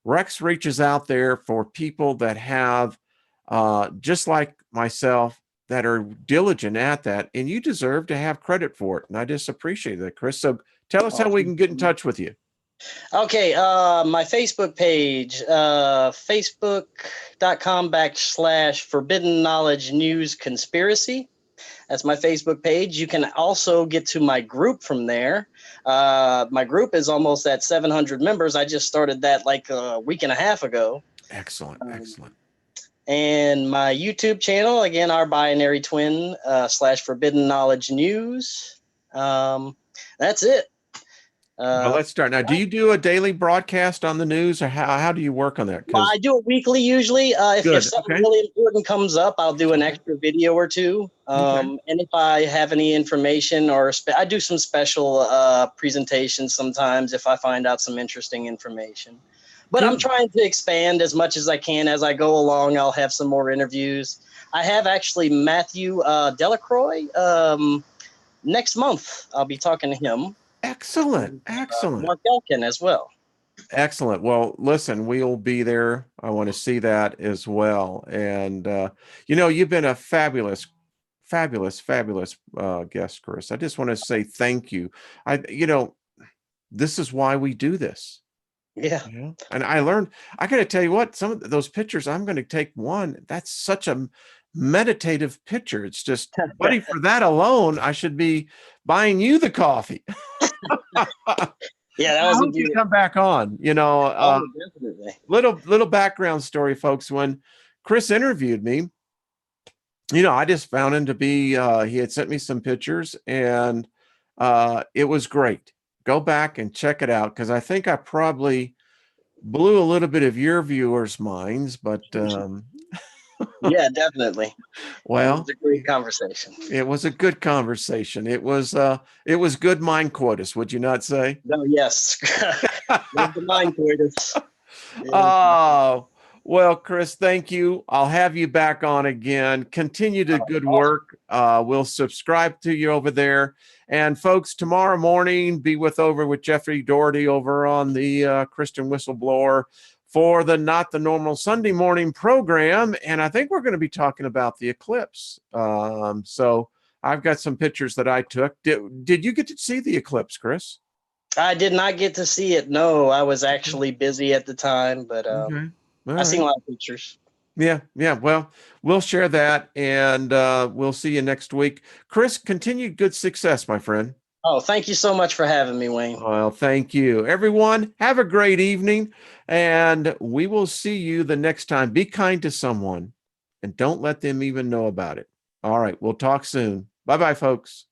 Rex reaches out there for people that have, just like myself, that are diligent at that, and you deserve to have credit for it. And I just appreciate that, Chris. So tell us how we can get in touch with you. Okay. My Facebook page, facebook.com/Forbidden Knowledge News Conspiracy. That's my Facebook page. You can also get to my group from there. My group is almost at 700 members. I just started that like a week and a half ago. Excellent. Excellent. And my YouTube channel, again, our binary twin /Forbidden Knowledge News. That's it. Well, let's start now. Do you do a daily broadcast on the news, or how do you work on that? I do it weekly usually. If something really important comes up, I'll do an extra video or two. And if I have any information or I do some special presentations sometimes if I find out some interesting information. But I'm trying to expand as much as I can as I go along. I'll have some more interviews. I have actually Mathieu Delacroix. Next month, I'll be talking to him. Excellent. Excellent. Mark Elkin as well. Excellent. Well, listen, we'll be there. I want to see that as well. And you've been a fabulous guest, Chris. I just want to say thank you. This is why we do this. Yeah. Yeah. And I got to tell you what, some of those pictures, I'm going to take one. That's such a meditative picture. It's just, buddy, for that alone, I should be buying you the coffee. Yeah, that I was a hope you come back on. Oh, definitely. Little background story, folks. When Chris interviewed me, I just found him to be, he had sent me some pictures, and it was great. Go back and check it out, because I think I probably blew a little bit of your viewers' minds, but Yeah, definitely. It well, was a great conversation. it was a good conversation. It was good mind quotas, would you not say? No, yes. Love the mind coitus. Yeah. Oh, well, Chris, thank you. I'll have you back on again. Continue the good work. We'll subscribe to you over there. And folks, tomorrow morning, be over with Jeffrey Doherty over on the Christian Whistleblower for the Not the Normal Sunday morning program. And I think we're going to be talking about the eclipse. So I've got some pictures that I took. Did you get to see the eclipse, Chris? I did not get to see it. No, I was actually busy at the time, but Okay. I seen a lot of pictures. Yeah. Well, we'll share that, and we'll see you next week. Chris, continued good success, my friend. Oh, thank you so much for having me, Wayne. Well, thank you. Everyone, have a great evening, and we will see you the next time. Be kind to someone, and don't let them even know about it. All right. We'll talk soon. Bye-bye, folks.